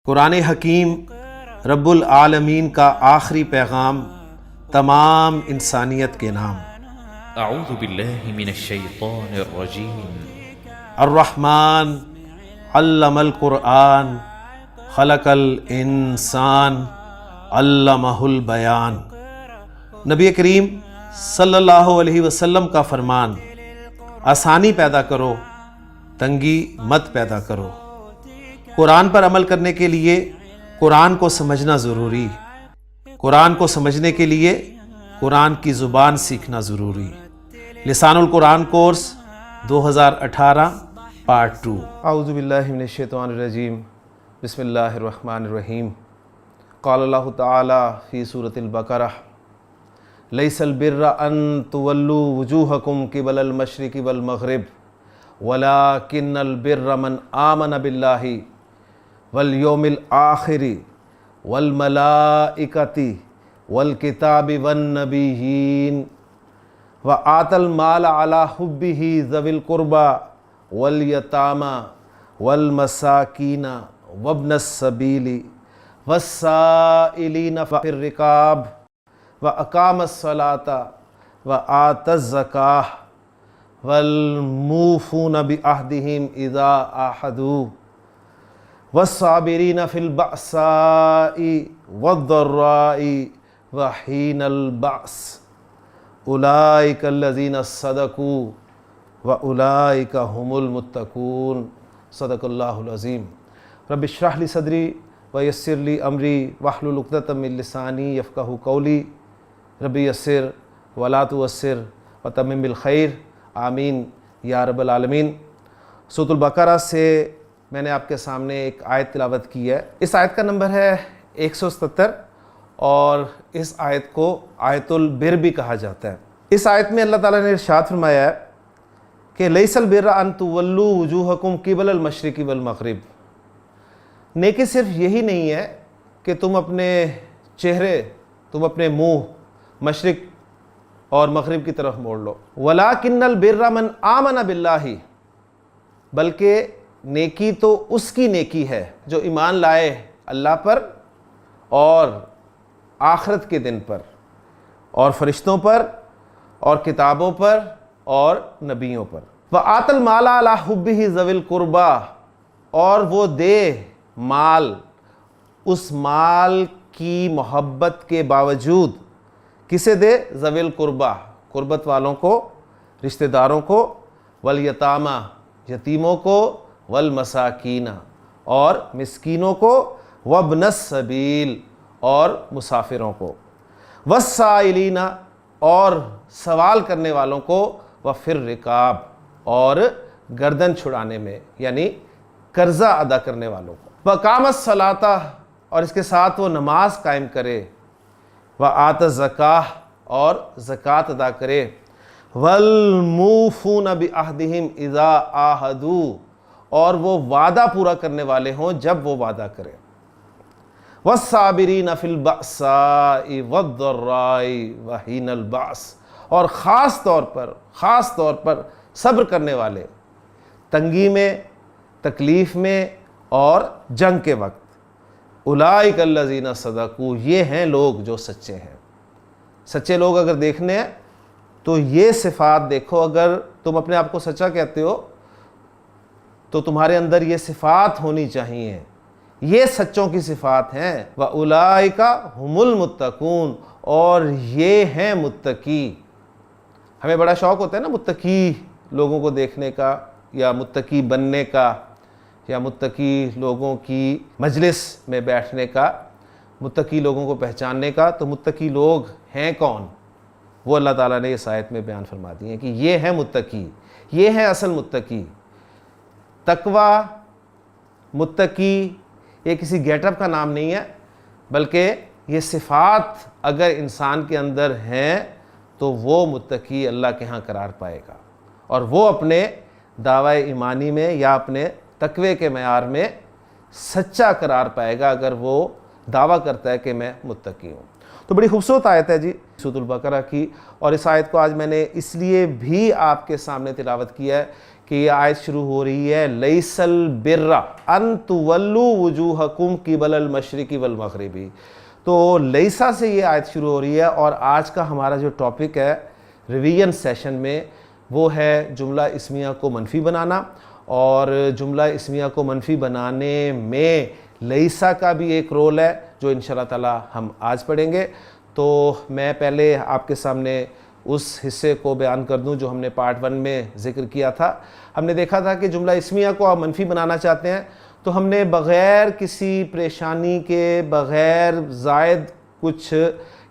قرآن حکیم رب العالمین کا آخری پیغام تمام انسانیت کے نام۔ اعوذ باللہ من الشیطان الرجیم۔ الرحمن علم القرآن خلق الانسان علمہ البیان۔ نبی کریم صلی اللہ علیہ وسلم کا فرمان، آسانی پیدا کرو، تنگی مت پیدا کرو۔ قرآن پر عمل کرنے کے لیے قرآن کو سمجھنا ضروری، قرآن کو سمجھنے کے لیے قرآن کی زبان سیکھنا ضروری۔ لسان القرآن کورس 2018 پارٹ 2۔ اعوذ باللہ من الشیطان الرجیم، بسم اللہ الرحمن الرحیم۔ قال اللہ تعالی فی سورۃ البقرہ، لیس البر ان تولوا وجوہکم قبل المشرق والمغرب ولکن البر من آمن باللہ والیوم الآخر والملائکۃ والکتاب والنبیین وآتى المال على حبہ ذوی القربى والیتامى والمساکین وابن السبیل والسائلین فی الرقاب وأقام الصلاة وآتى الزکاة والموفون بعہدہم اذا عاہدوا والصابرین فی البأساء والضراء وحین البأس اولئک الذین صدقوا واولئک هم المتقون۔ صدق اللہ العظیم۔ رب اشرح لی صدری ویسر لی امری واحلل عقدۃ من لسانی یفقہوا قولی۔ رب یسر ولا تعسر وتمم بالخیر، آمین یا رب العالمین۔ سورۃ البقرہ سے میں نے آپ کے سامنے ایک آیت تلاوت کی ہے۔ اس آیت کا نمبر ہے 177 اور اس آیت کو آیت البر بھی کہا جاتا ہے۔ اس آیت میں اللہ تعالیٰ نے ارشاد فرمایا ہے کہ لیس البر ان تولوا وجوہکم قبل المشرق والمغرب۔ نیکی صرف یہی نہیں ہے کہ تم اپنے چہرے، تم اپنے منہ مشرق اور مغرب کی طرف موڑ لو۔ وَلَٰكِنَّ الْبِرَّ مَنْ آمَنَ بِاللَّهِ، بلکہ نیکی تو اس کی نیکی ہے جو ایمان لائے اللہ پر اور آخرت کے دن پر اور فرشتوں پر اور کتابوں پر اور نبیوں پر۔ وَآتَى الْمَالَ عَلَىٰ حُبِّهِ ذَوِي الْقُرْبَىٰ، اور وہ دے مال اس مال کی محبت کے باوجود، کسے دے؟ ذوی القربیٰ، قربت والوں کو، رشتہ داروں کو، والیتامى، یتیموں کو، والمساکین، اور مسکینوں کو، وابن السبیل، اور مسافروں کو، والسائلین، اور سوال کرنے والوں کو، وفی الرقاب، اور گردن چھڑانے میں یعنی قرضہ ادا کرنے والوں کو، وأقام الصلاۃ، اور اس کے ساتھ وہ نماز قائم کرے، وآتى الزکاة، اور زکوٰۃ ادا کرے، والموفون بعہدہم اذا عاہدوا، اور وہ وعدہ پورا کرنے والے ہوں جب وہ وعدہ کرے، والصابرین فی البأساء والضراء وحین البأس، اور خاص طور پر صبر کرنے والے تنگی میں، تکلیف میں اور جنگ کے وقت۔ اولئک الذین صدقوا، یہ ہیں لوگ جو سچے ہیں۔ سچے لوگ اگر دیکھنے ہیں تو یہ صفات دیکھو، اگر تم اپنے آپ کو سچا کہتے ہو تو تمہارے اندر یہ صفات ہونی چاہیے، یہ سچوں کی صفات ہیں۔ وَأُولَئِكَ هُمُ الْمُتَّقُونَ، اور یہ ہیں متقی۔ ہمیں بڑا شوق ہوتا ہے نا متقی لوگوں کو دیکھنے کا، یا متقی بننے کا، یا متقی لوگوں کی مجلس میں بیٹھنے کا، متقی لوگوں کو پہچاننے کا۔ تو متقی لوگ ہیں کون؟ وہ اللہ تعالیٰ نے اس آیت میں بیان فرما دی ہیں کہ یہ ہیں متقی، یہ ہیں اصل متقی۔ تقوی، متقی، یہ کسی گیٹ اپ کا نام نہیں ہے، بلکہ یہ صفات اگر انسان کے اندر ہیں تو وہ متقی اللہ کے ہاں قرار پائے گا، اور وہ اپنے دعوی ایمانی میں یا اپنے تقوی کے معیار میں سچا قرار پائے گا اگر وہ دعویٰ کرتا ہے کہ میں متقی ہوں۔ تو بڑی خوبصورت آیت ہے جی سورۃ البقرہ کی، اور اس آیت کو آج میں نے اس لیے بھی آپ کے سامنے تلاوت کیا ہے کہ یہ آیت شروع ہو رہی ہے لیس البر ان تولوا وجوہکم قبل المشرق والمغرب. تو لیسا سے یہ آیت شروع ہو رہی ہے، اور آج کا ہمارا جو ٹاپک ہے ریویژن سیشن میں وہ ہے جملہ اسمیہ کو منفی بنانا. اور جملہ اسمیہ کو منفی بنانے میں لیسا کا بھی ایک رول ہے جو انشاءاللہ تعالی ہم آج پڑھیں گے. تو میں پہلے آپ کے سامنے اس حصے کو بیان کر دوں جو ہم نے پارٹ 1 میں ذکر کیا تھا. ہم نے دیکھا تھا کہ جملہ اسمیہ کو آپ منفی بنانا چاہتے ہیں تو ہم نے بغیر کسی پریشانی کے، بغیر زائد کچھ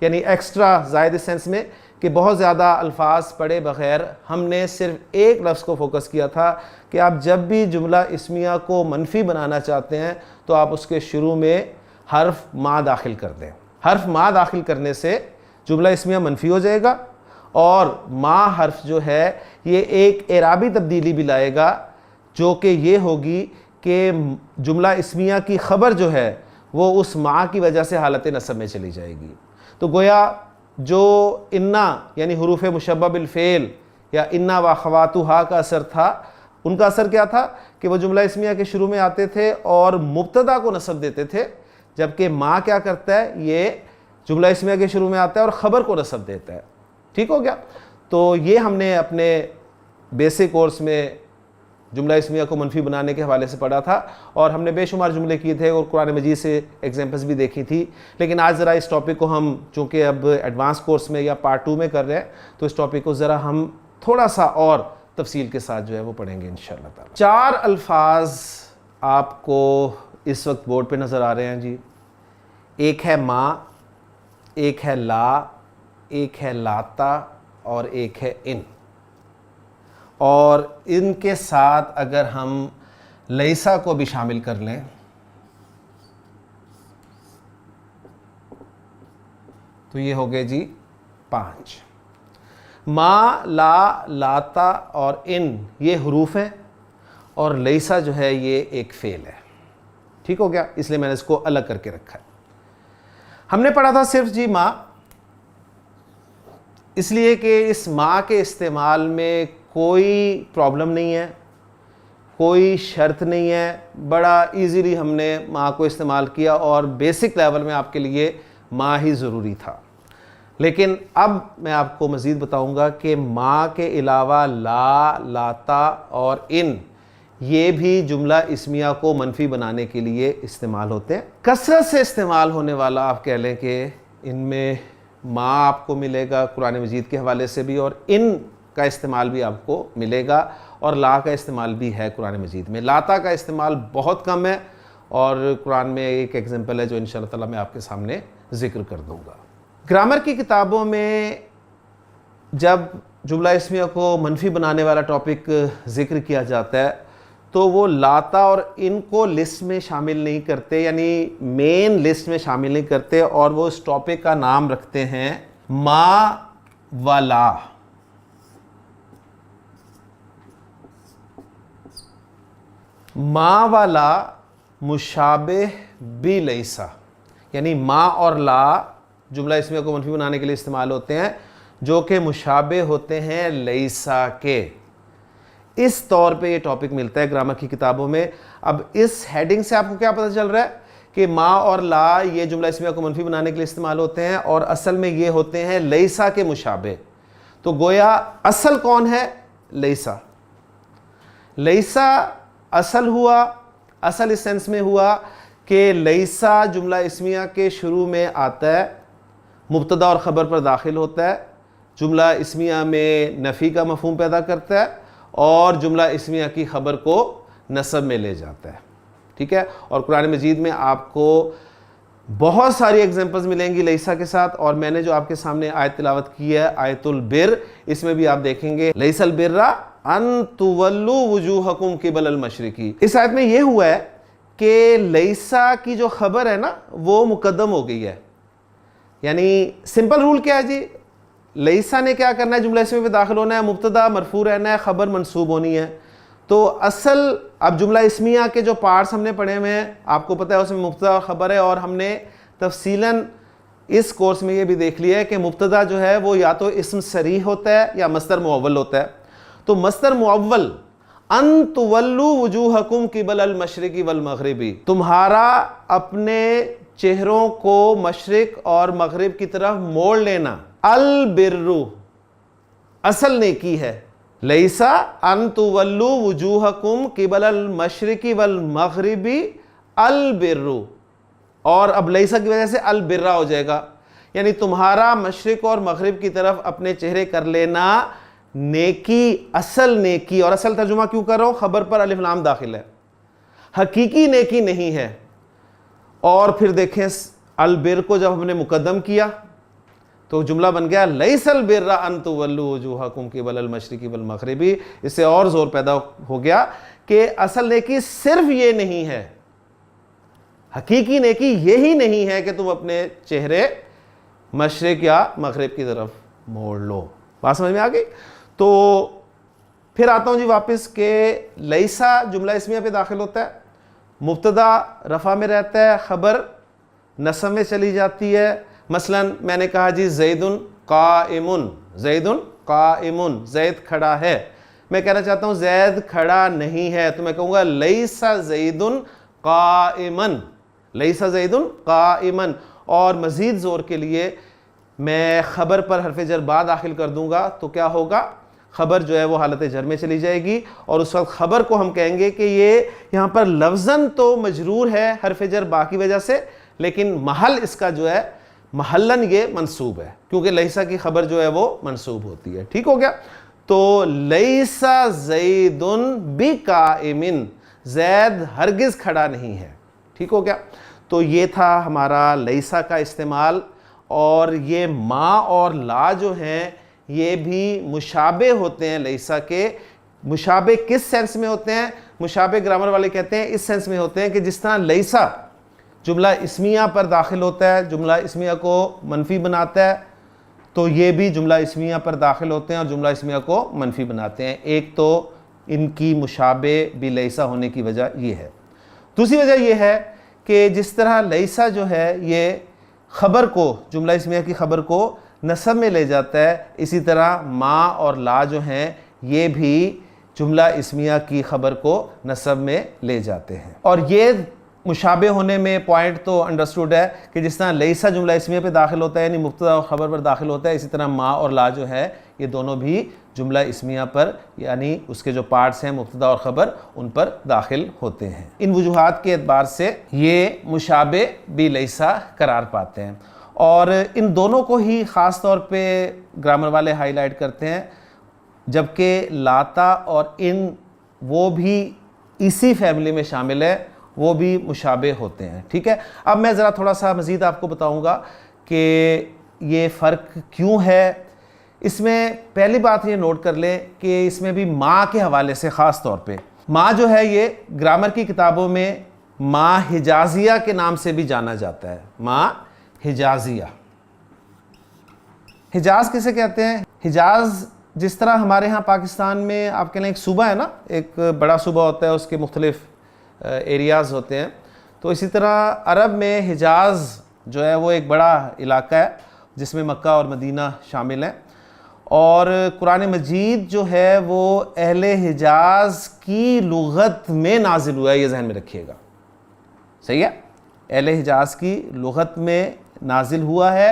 یعنی ایکسٹرا زائد اس سینس میں کہ بہت زیادہ الفاظ پڑھے بغیر، ہم نے صرف ایک لفظ کو فوکس کیا تھا کہ آپ جب بھی جملہ اسمیہ کو منفی بنانا چاہتے ہیں تو آپ اس کے شروع میں حرف ما داخل کر دیں. حرف ما داخل کرنے سے جملہ اسمیہ منفی ہو جائے گا، اور ما حرف جو ہے یہ ایک اعرابی تبدیلی بھی لائے گا جو کہ یہ ہوگی کہ جملہ اسمیہ کی خبر جو ہے وہ اس ما کی وجہ سے حالت نصب میں چلی جائے گی. تو گویا جو انا یعنی حروف مشبہ بالفعل یا انا و اخواتھا کا اثر تھا، ان کا اثر کیا تھا کہ وہ جملہ اسمیہ کے شروع میں آتے تھے اور مبتدا کو نصب دیتے تھے، جبکہ ما کیا کرتا ہے، یہ جملہ اسمیہ کے شروع میں آتا ہے اور خبر کو نصب دیتا ہے. ٹھیک ہو گیا؟ تو یہ ہم نے اپنے بیسک کورس میں جملہ اسمیہ کو منفی بنانے کے حوالے سے پڑھا تھا، اور ہم نے بے شمار جملے کیے تھے اور قرآن مجید سے ایگزامپلس بھی دیکھی تھی. لیکن آج ذرا اس ٹاپک کو ہم چونکہ اب ایڈوانس کورس میں یا پارٹ 2 میں کر رہے ہیں تو اس ٹاپک کو ذرا ہم تھوڑا سا اور تفصیل کے ساتھ جو ہے وہ پڑھیں گے انشاءاللہ تعالی. 4 الفاظ آپ کو اس وقت بورڈ پہ نظر آ رہے ہیں جی. ایک ہے ما، ایک ہے لا، ایک ہے لاتا اور ایک ہے ان. اور ان کے ساتھ اگر ہم لیسا کو بھی شامل کر لیں تو یہ ہو گئے جی 5. ما، لا، لاتا اور ان یہ حروف ہیں، اور لیسا جو ہے یہ ایک فعل ہے. ٹھیک ہو گیا؟ اس لیے میں نے اس کو الگ کر کے رکھا ہے. ہم نے پڑھا تھا صرف جی ما، اس لیے کہ اس ما کے استعمال میں کوئی پرابلم نہیں ہے، کوئی شرط نہیں ہے. بڑا ایزیلی ہم نے ما کو استعمال کیا اور بیسک لیول میں آپ کے لیے ما ہی ضروری تھا. لیکن اب میں آپ کو مزید بتاؤں گا کہ ما کے علاوہ لا، لاتا اور ان یہ بھی جملہ اسمیہ کو منفی بنانے کے لیے استعمال ہوتے ہیں. کثرت سے استعمال ہونے والا آپ کہہ لیں کہ ان میں ما آپ کو ملے گا قرآن مجید کے حوالے سے بھی، اور ان کا استعمال بھی آپ کو ملے گا، اور لا کا استعمال بھی ہے قرآن مجید میں. لاتا کا استعمال بہت کم ہے، اور قرآن میں ایک ایگزامپل ہے جو انشاءاللہ تعالی میں آپ کے سامنے ذکر کر دوں گا. گرامر کی کتابوں میں جب جملہ اسمیہ کو منفی بنانے والا ٹاپک ذکر کیا جاتا ہے تو وہ لاتا اور ان کو لسٹ میں شامل نہیں کرتے، یعنی مین لسٹ میں شامل نہیں کرتے، اور وہ اس ٹاپک کا نام رکھتے ہیں ما و لا. ما و لا مشابہ بی لیسا، یعنی ما اور لا جملہ اسمیہ کو منفی بنانے کے لیے استعمال ہوتے ہیں جو کہ مشابہ ہوتے ہیں لیسا کے. اس طور پہ یہ ٹاپک ملتا ہے گرامر کی کتابوں میں. اب اس ہیڈنگ سے آپ کو کیا پتہ چل رہا ہے کہ ما اور لا یہ جملہ اسمیہ کو منفی بنانے کے لیے استعمال ہوتے ہیں، اور اصل میں یہ ہوتے ہیں لیسا کے مشابہ. تو گویا اصل کون ہے؟ لیسا. لیسا اصل ہوا، اصل اس سینس میں ہوا کہ لیسا جملہ اسمیہ کے شروع میں آتا ہے، مبتدا اور خبر پر داخل ہوتا ہے، جملہ اسمیہ میں نفی کا مفہوم پیدا کرتا ہے، اور جملہ اسمیہ کی خبر کو نصب میں لے جاتا ہے. ٹھیک ہے؟ اور قرآن مجید میں آپ کو بہت ساری ایگزامپلز ملیں گی لیسا کے ساتھ، اور میں نے جو آپ کے سامنے آیت تلاوت کی ہے آیت البر، اس میں بھی آپ دیکھیں گے لیس البر ان تولوا وجوہکم قبل المشرقی. اس آیت میں یہ ہوا ہے کہ لیسا کی جو خبر ہے نا وہ مقدم ہو گئی ہے. یعنی سمپل رول کیا ہے جی؟ لیسا نے کیا کرنا ہے؟ جملہ اسمیہ میں داخل ہونا ہے، مبتدا مرفوع رہنا ہے، خبر منصوب ہونی ہے. تو اصل اب جملہ اسمیہ کے جو پارٹس ہم نے پڑھے ہوئے ہیں آپ کو پتہ ہے اس میں مبتدا اور خبر ہے، اور ہم نے تفصیلاً اس کورس میں یہ بھی دیکھ لیا ہے کہ مبتدا جو ہے وہ یا تو اسم صریح ہوتا ہے یا مصدر معول ہوتا ہے. تو مصدر معول ان تولوا وجوہکم قبل المشرق والمغربی، تمہارا اپنے چہروں کو مشرق اور مغرب کی طرف موڑ لینا، البر اصل نیکی ہے، لیسا ان تولوا وجوہکم قبل المشرق والمغربی البر، اور اب لیسا کی وجہ سے البرہ ہو جائے گا، یعنی تمہارا مشرق اور مغرب کی طرف اپنے چہرے کر لینا نیکی، اصل نیکی، اور اصل ترجمہ کیوں کر رہا ہوں، خبر پر الف لام داخل ہے، حقیقی نیکی نہیں ہے۔ اور پھر دیکھیں البر کو جب ہم نے مقدم کیا تو جملہ بن گیا لیس البر ان تولوا وجوہکم قبل المشرق والمغربی، اس سے اور زور پیدا ہو گیا کہ اصل نیکی صرف یہ نہیں ہے، حقیقی نیکی یہی نہیں ہے کہ تم اپنے چہرے مشرق یا مغرب کی طرف موڑ لو۔ بات سمجھ میں آ گئی؟ تو پھر آتا ہوں جی واپس کہ لیسا جملہ اسمیہ پہ داخل ہوتا ہے، مبتدا رفع میں رہتا ہے، خبر نصب میں چلی جاتی ہے۔ مثلا میں نے کہا جی زید قائم، زید قائم، زید کھڑا ہے، میں کہنا چاہتا ہوں زید کھڑا نہیں ہے، تو میں کہوں گا لیسا زید قائما، لیسا زید قائما، اور مزید زور کے لیے میں خبر پر حرف جر با داخل کر دوں گا تو کیا ہوگا، خبر جو ہے وہ حالت جر میں چلی جائے گی، اور اس وقت خبر کو ہم کہیں گے کہ یہ یہاں پر لفظاً تو مجرور ہے حرف جر با کی وجہ سے، لیکن محل اس کا جو ہے محلن یہ منصوب ہے، کیونکہ لیسا کی خبر جو ہے وہ منصوب ہوتی ہے۔ ٹھیک ہو گیا؟ تو لیسا زید بقائم، زید ہرگز کھڑا نہیں ہے۔ ٹھیک ہو گیا؟ تو یہ تھا ہمارا لیسا کا استعمال، اور یہ ما اور لا جو ہیں یہ بھی مشابہ ہوتے ہیں لیسا کے۔ مشابہ کس سینس میں ہوتے ہیں؟ مشابہ گرامر والے کہتے ہیں اس سینس میں ہوتے ہیں کہ جس طرح لیسا جملہ اسمیہ پر داخل ہوتا ہے، جملہ اسمیہ کو منفی بناتا ہے، تو یہ بھی جملہ اسمیہ پر داخل ہوتے ہیں اور جملہ اسمیہ کو منفی بناتے ہیں۔ ایک تو ان کی مشابہ بھی لیسا ہونے کی وجہ یہ ہے۔ دوسری وجہ یہ ہے کہ جس طرح لیسا جو ہے یہ خبر کو، جملہ اسمیہ کی خبر کو نصب میں لے جاتا ہے، اسی طرح ما اور لا جو ہیں یہ بھی جملہ اسمیہ کی خبر کو نصب میں لے جاتے ہیں۔ اور یہ مشابہ ہونے میں پوائنٹ تو انڈرسٹوڈ ہے کہ جس طرح لیسا جملہ اسمیہ پہ داخل ہوتا ہے یعنی مبتدا اور خبر پر داخل ہوتا ہے، اسی طرح ما اور لا جو ہے یہ دونوں بھی جملہ اسمیہ پر یعنی اس کے جو پارٹس ہیں مبتدا اور خبر ان پر داخل ہوتے ہیں۔ ان وجوہات کے اعتبار سے یہ مشابہ بھی لیسا قرار پاتے ہیں، اور ان دونوں کو ہی خاص طور پہ گرامر والے ہائی لائٹ کرتے ہیں، جبکہ لاتا اور ان وہ بھی اسی فیملی میں شامل ہے، وہ بھی مشابہ ہوتے ہیں۔ ٹھیک ہے؟ اب میں ذرا تھوڑا سا مزید آپ کو بتاؤں گا کہ یہ فرق کیوں ہے۔ اس میں پہلی بات یہ نوٹ کر لیں کہ اس میں بھی ما کے حوالے سے خاص طور پہ ما جو ہے یہ گرامر کی کتابوں میں ما حجازیہ کے نام سے بھی جانا جاتا ہے۔ ما حجازیہ، حجاز کسے کہتے ہیں؟ حجاز جس طرح ہمارے ہاں پاکستان میں آپ کہہ لیں ایک صوبہ ہے نا، ایک بڑا صوبہ ہوتا ہے، اس کے مختلف ایریاز ہوتے ہیں، تو اسی طرح عرب میں حجاز جو ہے وہ ایک بڑا علاقہ ہے جس میں مکہ اور مدینہ شامل ہیں، اور قرآن مجید جو ہے وہ اہل حجاز کی لغت میں نازل ہوا ہے، یہ ذہن میں رکھیے گا۔ صحیح ہے؟ اہل حجاز کی لغت میں نازل ہوا ہے،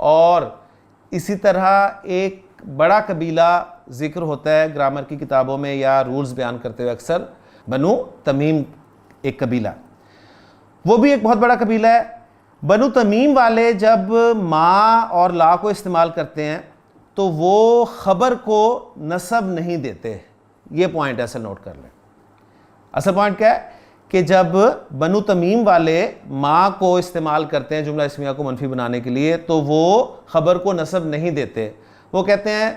اور اسی طرح ایک بڑا قبیلہ ذکر ہوتا ہے گرامر کی کتابوں میں یا رولز بیان کرتے ہوئے اکثر، بنو تمیم ایک قبیلہ، وہ بھی ایک بہت بڑا قبیلہ ہے۔ بنو تمیم والے جب ما اور لا کو استعمال کرتے ہیں تو وہ خبر کو نصب نہیں دیتے، یہ پوائنٹ اصل نوٹ کر لیں۔ اصل پوائنٹ کیا ہے کہ جب بنو تمیم والے ما کو استعمال کرتے ہیں جملہ اسمیہ کو منفی بنانے کے لیے تو وہ خبر کو نصب نہیں دیتے، وہ کہتے ہیں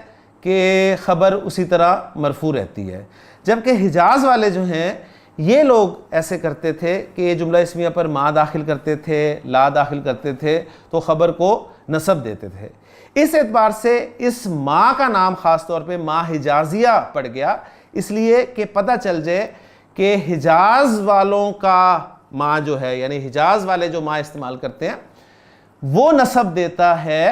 کہ خبر اسی طرح مرفوع رہتی ہے، جبکہ حجاز والے جو ہیں یہ لوگ ایسے کرتے تھے کہ یہ جملہ اسمیہ پر ما داخل کرتے تھے، لا داخل کرتے تھے تو خبر کو نصب دیتے تھے۔ اس اعتبار سے اس ما کا نام خاص طور پہ ما حجازیہ پڑ گیا، اس لیے کہ پتہ چل جائے کہ حجاز والوں کا ما جو ہے یعنی حجاز والے جو ما استعمال کرتے ہیں وہ نصب دیتا ہے،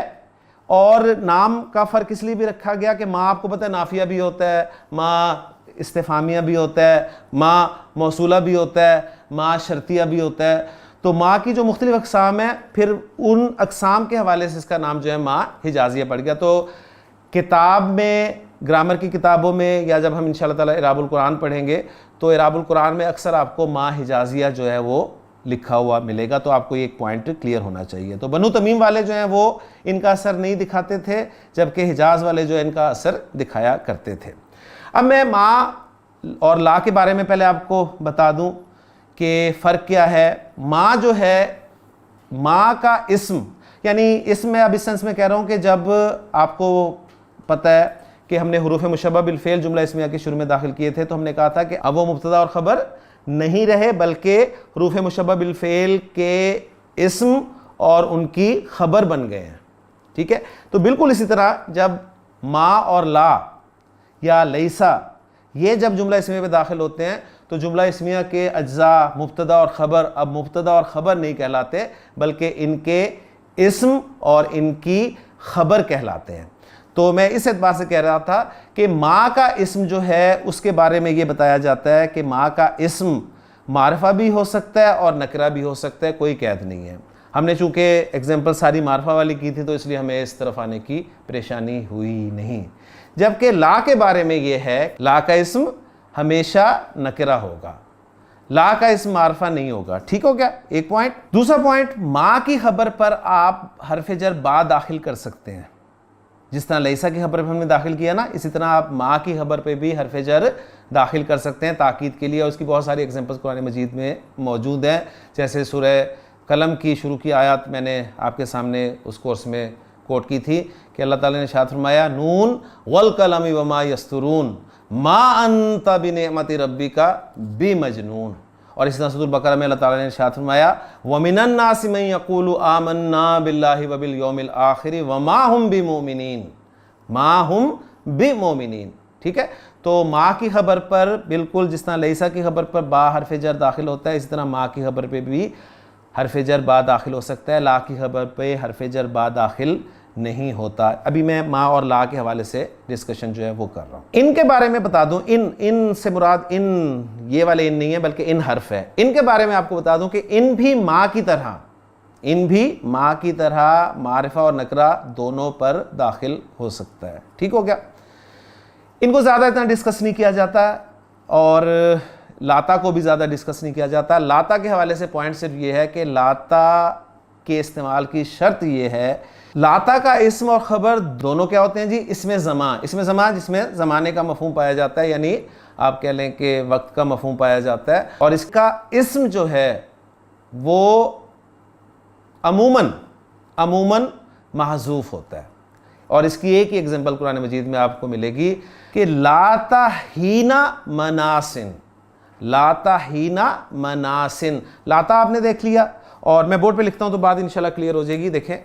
اور نام کا فرق اس لیے بھی رکھا گیا کہ ما آپ کو پتہ ہے نافیہ بھی ہوتا ہے، ما استفہامیہ بھی ہوتا ہے، ما موصولہ بھی ہوتا ہے، ما شرطیہ بھی ہوتا ہے. تو ما کی جو مختلف اقسام ہیں، پھر ان اقسام کے حوالے سے اس کا نام جو ہے ما حجازیہ پڑ گیا. تو کتاب میں، گرامر کی کتابوں میں، یا جب ہم انشاءاللہ تعالی اعراب القرآن پڑھیں گے تو اعراب القرآن میں اکثر آپ کو ما حجازیہ جو ہے وہ لکھا ہوا ملے گا. تو آپ کو یہ ایک پوائنٹ کلیئر ہونا چاہیے. تو بنو تمیم والے جو ہیں وہ ان کا اثر نہیں دکھاتے تھے، جبکہ حجاز والے جو ہیں ان کا اثر دکھایا کرتے تھے. اب میں ما اور لا کے بارے میں پہلے آپ کو بتا دوں کہ فرق کیا ہے. ما جو ہے، ما کا اسم، یعنی اسم میں اب اس سینس میں کہہ رہا ہوں کہ جب آپ کو پتہ ہے کہ ہم نے حروف مشبہ بالفعل جملہ اسمیہ کے شروع میں داخل کیے تھے، تو ہم نے کہا تھا کہ اب وہ مبتدا اور خبر نہیں رہے، بلکہ حروف مشبہ بالفعل کے اسم اور ان کی خبر بن گئے ہیں. ٹھیک ہے. تو بالکل اسی طرح جب ما اور لا یا لیسا یہ جب جملہ اسمیہ میں داخل ہوتے ہیں تو جملہ اسمیہ کے اجزاء مبتدا اور خبر اب مبتدا اور خبر نہیں کہلاتے، بلکہ ان کے اسم اور ان کی خبر کہلاتے ہیں. تو میں اس اعتبار سے کہہ رہا تھا کہ ما کا اسم جو ہے اس کے بارے میں یہ بتایا جاتا ہے کہ ما کا اسم معرفہ بھی ہو سکتا ہے اور نکرہ بھی ہو سکتا ہے، کوئی قید نہیں ہے. ہم نے چونکہ ایگزامپل ساری معرفہ والی کی تھی تو اس لیے ہمیں اس طرف آنے کی پریشانی ہوئی نہیں. جبکہ لا کے بارے میں یہ ہے، لا کا اسم ہمیشہ نکرہ ہوگا، لا کا اسم معرفہ نہیں ہوگا. ٹھیک ہو گیا ایک پوائنٹ. دوسرا پوائنٹ، ما کی خبر پر آپ حرف جر با داخل کر سکتے ہیں. جس طرح لیسا کی خبر پہ ہم نے داخل کیا نا، اسی طرح آپ ما کی خبر پہ بھی حرف جر داخل کر سکتے ہیں تاکید کے لیے. اور اس کی بہت ساری ایگزامپلس قرآن مجید میں موجود ہیں، جیسے سورہ قلم کی شروع کی آیات میں نے آپ کے سامنے اس کورس میں کوٹ کی تھی کہ اللہ تعالیٰ نے ارشاد فرمایا نون والقلم وما یسطرون ما انت بنعمت ربک بمجنون. اور اسی طرح سورۃ البقرہ میں اللہ تعالیٰ نے ارشاد فرمایا وَمِنَ النَّاسِ مَن يَقُولُ آمَنَّا بِاللَّهِ وَبِالْيَوْمِ الْآخِرِ وَمَا هُمْ بِمُؤْمِنِينَ ما ہم بِمُؤْمِنِينَ. ٹھیک ہے. تو ما کی خبر پر بالکل جس طرح لیسا کی خبر پر با حرف جر داخل ہوتا ہے، اسی طرح ما کی خبر پہ بھی حرف جر با داخل ہو سکتا ہے. لا کی خبر پہ حرف جر با داخل نہیں ہوتا. ابھی میں ما اور لا کے حوالے سے ڈسکشن جو ہے وہ کر رہا ہوں. ان کے بارے میں بتا دوں، ان سے مراد ان یہ والے ان نہیں ہے بلکہ ان حرف ہے. ان کے بارے میں آپ کو بتا دوں کہ ان بھی ما کی طرح معرفہ اور نکرہ دونوں پر داخل ہو سکتا ہے. ٹھیک ہو گیا. ان کو زیادہ اتنا ڈسکس نہیں کیا جاتا اور لاتا کو بھی زیادہ ڈسکس نہیں کیا جاتا. لاتا کے حوالے سے پوائنٹ صرف یہ ہے کہ لاتا کے استعمال کی شرط یہ ہے، لاتا کا اسم اور خبر دونوں کیا ہوتے ہیں جی؟ اسم زمان جس میں زمانے کا مفہوم پایا جاتا ہے، یعنی آپ کہہ لیں کہ وقت کا مفہوم پایا جاتا ہے. اور اس کا اسم جو ہے وہ عموماً محذوف ہوتا ہے. اور اس کی ایک ہی ایگزامپل قرآن مجید میں آپ کو ملے گی کہ لاتا ہینا مناسن. لاتا آپ نے دیکھ لیا اور میں بورڈ پہ لکھتا ہوں تو بات انشاءاللہ کلیئر ہو جائے گی. دیکھیں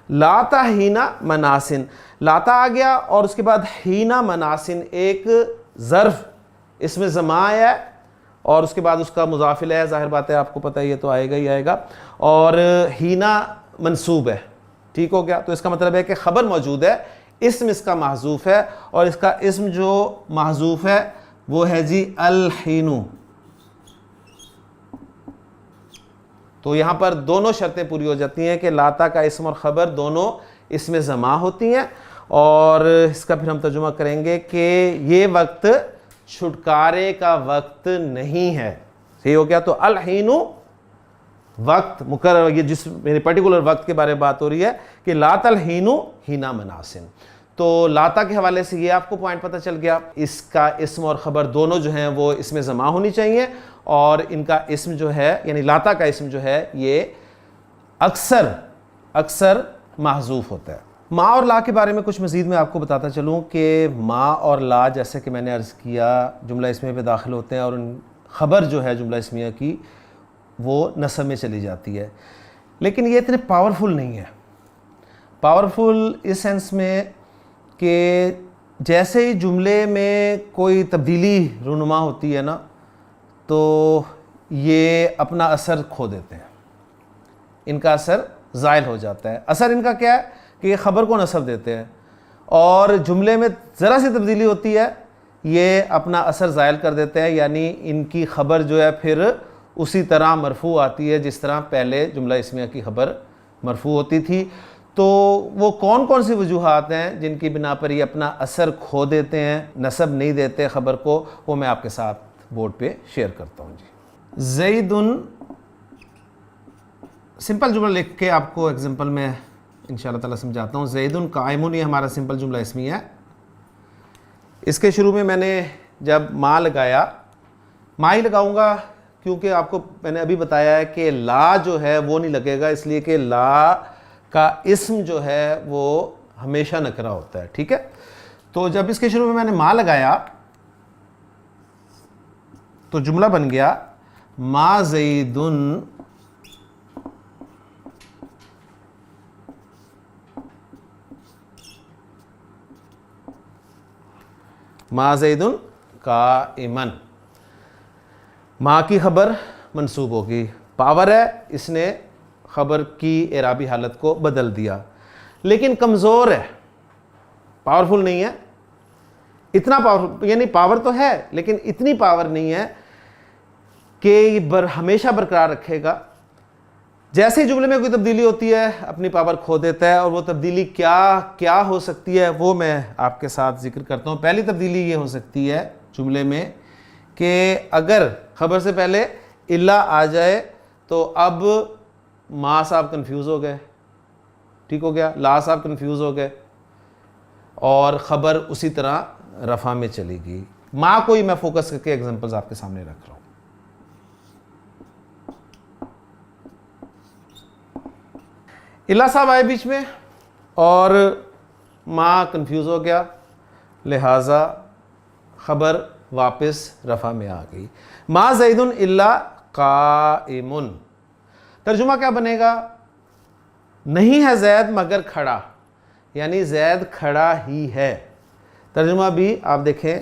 لاتا ہینا مناسن، لاتا آ گیا اور اس کے بعد ہینا مناسن ایک ظرف اس میں زمان ہے اور اس کے بعد اس کا مضاف الیہ ہے. ظاہر بات ہے آپ کو پتہ ہے یہ تو آئے گا ہی آئے گا. اور ہینا منصوب ہے. ٹھیک ہو گیا. تو اس کا مطلب ہے کہ خبر موجود ہے، اسم اس کا محذوف ہے اور اس کا اسم جو محذوف ہے وہ ہے جی الحینو. تو یہاں پر دونوں شرطیں پوری ہو جاتی ہیں کہ لاتا کا اسم اور خبر دونوں اس میں زما ہوتی ہیں. اور اس کا پھر ہم ترجمہ کریں گے کہ یہ وقت چھٹکارے کا وقت نہیں ہے. صحیح ہو گیا. تو الحینو وقت مقرر، یہ جس میرے پرٹیکولر وقت کے بارے میں بات ہو رہی ہے کہ لات الحینو ہینا مناسن. تو لاتا کے حوالے سے یہ آپ کو پوائنٹ پتہ چل گیا. اس کا اسم اور خبر دونوں جو ہیں وہ اس میں زما ہونی چاہیے اور ان کا اسم جو ہے یعنی لاتا کا اسم جو ہے یہ اکثر محذوف ہوتا ہے. ما اور لا کے بارے میں کچھ مزید میں آپ کو بتاتا چلوں کہ ما اور لا جیسے کہ میں نے عرض کیا جملہ اسمیہ پہ داخل ہوتے ہیں اور ان خبر جو ہے جملہ اسمیہ کی وہ نصب میں چلی جاتی ہے، لیکن یہ اتنے پاورفل نہیں ہے. پاورفل اس سینس میں کہ جیسے ہی جملے میں کوئی تبدیلی رونما ہوتی ہے نا تو یہ اپنا اثر کھو دیتے ہیں، ان کا اثر زائل ہو جاتا ہے. اثر ان کا کیا ہے کہ یہ خبر کو نصب دیتے ہیں، اور جملے میں ذرا سی تبدیلی ہوتی ہے یہ اپنا اثر زائل کر دیتے ہیں، یعنی ان کی خبر جو ہے پھر اسی طرح مرفوع آتی ہے جس طرح پہلے جملہ اسمیہ کی خبر مرفوع ہوتی تھی۔ تو وہ کون کون سی وجوہات ہیں جن کی بنا پر یہ اپنا اثر کھو دیتے ہیں، نصب نہیں دیتے خبر کو، وہ میں آپ کے ساتھ بورڈ پہ شیئر کرتا ہوں جی۔ زیدن، سمپل جملہ لکھ کے آپ کو ایگزامپل میں انشاءاللہ تعالیٰ سمجھاتا ہوں۔ زیدن قائمن، یہ ہمارا سمپل جملہ اسمیہ ہے۔ اس کے شروع میں نے جب ما لگایا، ما ہی لگاؤں گا کیونکہ آپ کو میں نے ابھی بتایا ہے کہ لا جو ہے وہ نہیں لگے گا، اس لیے کہ لا کا اسم جو ہے وہ ہمیشہ نکرہ ہوتا ہے، ٹھیک ہے۔ تو جب اس کے شروع میں نے ما لگایا تو جملہ بن گیا ما زیدن ما زیدن قائمن۔ ما کی خبر منصوب ہوگی، پاور ہے، اس نے خبر کی اعرابی حالت کو بدل دیا، لیکن کمزور ہے، پاورفل نہیں ہے، اتنا پاور، یعنی پاور تو ہے لیکن اتنی پاور نہیں ہے کہ یہ ہمیشہ برقرار رکھے گا۔ جیسے ہی جملے میں کوئی تبدیلی ہوتی ہے اپنی پاور کھو دیتا ہے، اور وہ تبدیلی کیا ہو سکتی ہے وہ میں آپ کے ساتھ ذکر کرتا ہوں۔ پہلی تبدیلی یہ ہو سکتی ہے جملے میں کہ اگر خبر سے پہلے الا آ جائے تو اب ما صاحب کنفیوز ہو گئے، ٹھیک ہو گیا، لا صاحب کنفیوز ہو گئے، اور خبر اسی طرح رفع میں چلی گئی۔ ما کو ہی میں فوکس کر کے ایگزامپلز آپ کے سامنے رکھ رہا ہوں۔ الا صاحب آئے بیچ میں اور ما کنفیوز ہو گیا، لہٰذا خبر واپس رفع میں آ گئی۔ ما زیدن الا قائمن، ترجمہ کیا بنے گا؟ نہیں ہے زید مگر کھڑا، یعنی زید کھڑا ہی ہے۔ ترجمہ بھی آپ دیکھیں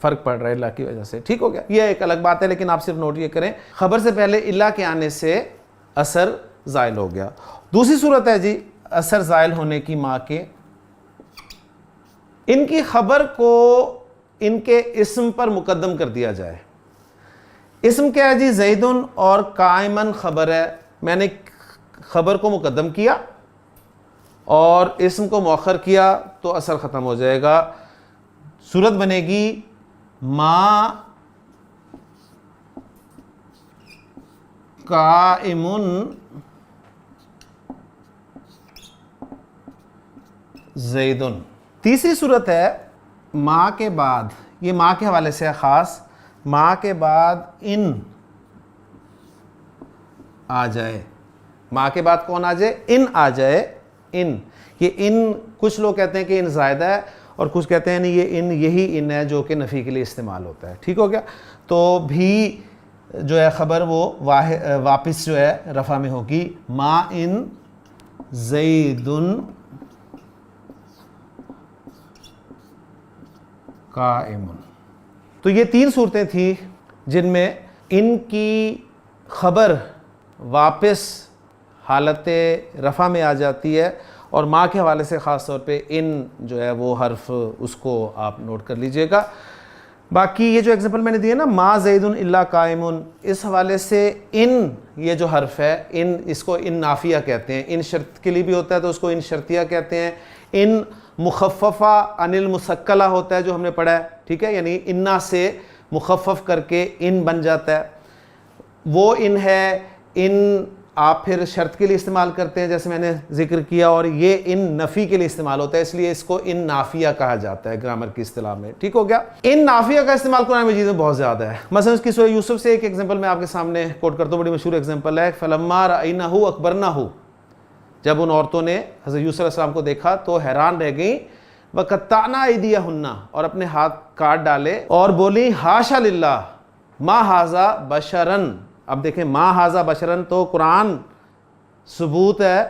فرق پڑ رہا ہے اللہ کی وجہ سے، ٹھیک ہو گیا، یہ ایک الگ بات ہے، لیکن آپ صرف نوٹ یہ کریں خبر سے پہلے اللہ کے آنے سے اثر زائل ہو گیا۔ دوسری صورت ہے جی اثر زائل ہونے کی ما کے، ان کی خبر کو ان کے اسم پر مقدم کر دیا جائے۔ اسم کیا ہے جی؟ زیدن، اور قائمن خبر ہے، میں نے خبر کو مقدم کیا اور اسم کو مؤخر کیا تو اثر ختم ہو جائے گا۔ صورت بنے گی ما قائمن زیدن۔ تیسری صورت ہے ما کے بعد، یہ ما کے حوالے سے ہے خاص، ما کے بعد ان آ جائے۔ ما کے بعد کون آ جائے؟ ان آ جائے۔ ان، یہ ان کچھ لوگ کہتے ہیں کہ ان زائدہ ہے، اور کچھ کہتے ہیں نہیں یہ ان یہی ان ہے جو کہ نفی کے لیے استعمال ہوتا ہے، ٹھیک ہو گیا۔ تو بھی جو ہے خبر وہ واپس جو ہے رفع میں ہوگی، ما ان زیدن قائمن۔ تو یہ تین صورتیں تھیں جن میں ان کی خبر واپس حالت رفع میں آ جاتی ہے، اور ما کے حوالے سے خاص طور پہ ان جو ہے وہ حرف اس کو آپ نوٹ کر لیجئے گا۔ باقی یہ جو ایگزامپل میں نے دی ہے نا ما زیدن الا قائمن، اس حوالے سے ان یہ جو حرف ہے ان، اس کو ان نافیہ کہتے ہیں، ان شرط کے لیے بھی ہوتا ہے تو اس کو ان شرطیہ کہتے ہیں۔ ان مخففہ عن المثقلہ ہوتا ہے جو ہم نے پڑھا ہے، ٹھیک ہے، یعنی انا سے مخفف کر کے ان بن جاتا ہے، وہ ان ہے۔ ان آپ پھر شرط کے لیے استعمال کرتے ہیں جیسے میں نے ذکر کیا، اور یہ ان نفی کے لیے استعمال ہوتا ہے، اس لیے اس کو ان نافیہ کہا جاتا ہے گرامر کی اصطلاح میں، ٹھیک ہو گیا۔ ان نافیہ کا استعمال قرآن مجید میں بہت زیادہ ہے، مثلا اس کی سورہ یوسف سے ایک ایگزامپل میں آپ کے سامنے کوٹ کرتا ہوں، بڑی مشہور ایگزامپل ہے، فَلَمَّا رَأَيْنَهُ أَكْبَرْنَهُ، جب ان عورتوں نے حضرت یوسف علیہ السلام کو دیکھا تو حیران رہ گئیں، وَقَطَّعْنَا أَيْدِيَهُنَّ، اور اپنے ہاتھ کاٹ ڈالے، اور بولی حاشا للہ ما ھذا بشرن۔ اب دیکھیں ما ھذا بشرن، تو قرآن ثبوت ہے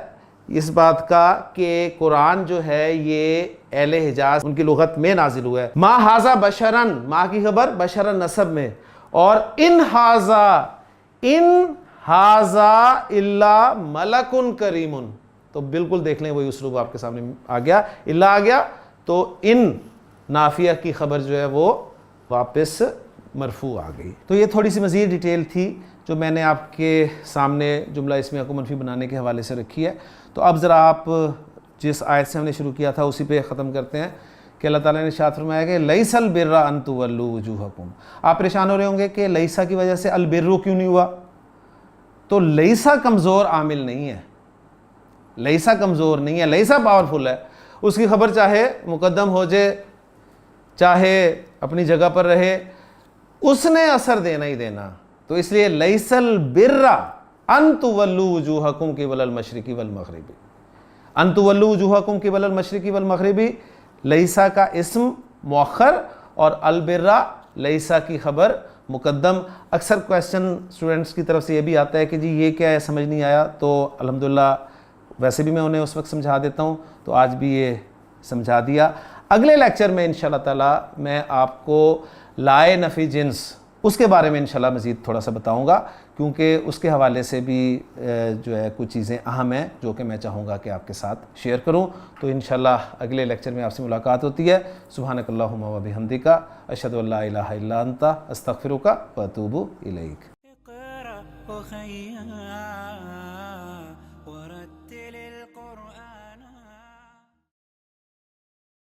اس بات کا کہ قرآن جو ہے یہ اہل حجاز ان کی لغت میں نازل ہوا ہے۔ ما ھذا بشرن، ما کی خبر بشرن نسب میں، اور ان ھذا الا ملک کریم، تو بالکل دیکھ لیں وہی اسلوب آپ کے سامنے آ گیا. الا آ گیا تو ان نافیہ کی خبر جو ہے وہ واپس مرفوع آ گئی. تو یہ تھوڑی سی مزید ڈیٹیل تھی جو میں نے آپ کے سامنے جملہ اسمیہ کو منفی بنانے کے حوالے سے رکھی ہے. تو اب ذرا آپ جس آیت سے ہم نے شروع کیا تھا اسی پہ ختم کرتے ہیں کہ اللہ تعالیٰ نے ارشاد فرمایا کہ لیس البر ان تولوا وجوہکم. آپ پریشان ہو رہے ہوں گے کہ لیسا کی وجہ سے البر کیوں نہیں ہوا. تو لیسا کمزور عامل نہیں ہے, لیسا کمزور نہیں ہے, لیسا پاورفل ہے. اس کی خبر چاہے مقدم ہو جائے چاہے اپنی جگہ پر رہے, اس نے اثر دینا ہی دینا. تو اس لیے لیس البر ان تولوا وجوہکم قبل المشرق والمغرب. ان تولوا وجوہکم قبل المشرق والمغرب لیسا کا اسم مؤخر اور البرہ لیسا کی خبر مقدم. اکثر کویسچن اسٹوڈنٹس کی طرف سے یہ بھی آتا ہے کہ جی یہ کیا ہے, سمجھ نہیں آیا. تو الحمدللہ ویسے بھی میں انہیں اس وقت سمجھا دیتا ہوں, تو آج بھی یہ سمجھا دیا. اگلے لیکچر میں انشاءاللہ تعالی میں آپ کو لائے نفی جنس اس کے بارے میں انشاءاللہ مزید تھوڑا سا بتاؤں گا, کیونکہ اس کے حوالے سے بھی جو ہے کچھ چیزیں اہم ہیں جو کہ میں چاہوں گا کہ آپ کے ساتھ شیئر کروں. تو انشاءاللہ اگلے لیکچر میں آپ سے ملاقات ہوتی ہے. سبحانک اللہم و بحمدک اشہد ان لا الہ الا انت استغفرک و اتوب الیک. ورتل القرآن